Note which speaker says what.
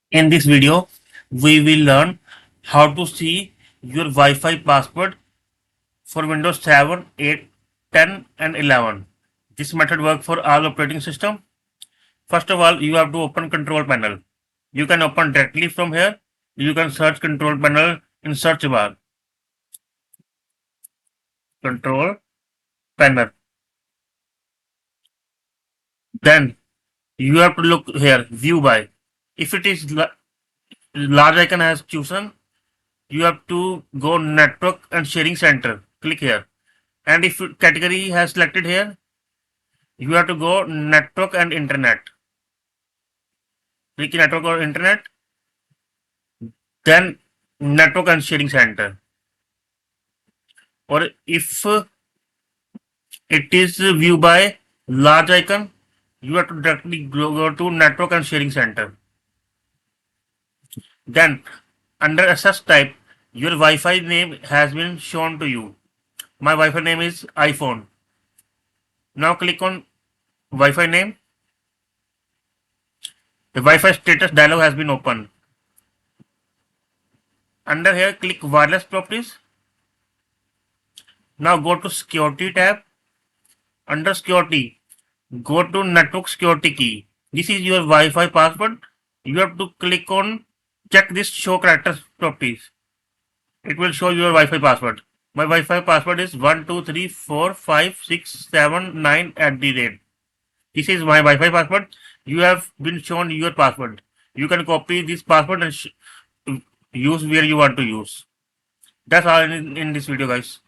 Speaker 1: In this video, we will learn how to see your Wi-Fi password for Windows 7, 8, 10 and 11. This method works for all operating system. First of all, you have to open control panel. You can open directly from here. You can search control panel in search bar. Control panel. Then you have to look here, view by. If it is large icon has chosen, you have to go network and sharing center. Click here. And if category has selected here, you have to go network and internet. Click network or internet, then network and sharing center. Or if it is view by large icon, you have to directly go to network and sharing center. Then under access type, your Wi-Fi name has been shown to you. My Wi-Fi name is iPhone. Now click on Wi-Fi name. The Wi-Fi status dialog has been opened. Under here, click wireless properties. Now go to security tab. Under security, go to network security key. This is your Wi-Fi password. You have to click on check this show characters properties. It will show your Wi-Fi password. My Wi-Fi password is 1234567 at the rate. This is my Wi-Fi password. You have been shown your password. You can copy this password and use where you want to use. That's all in this video, guys.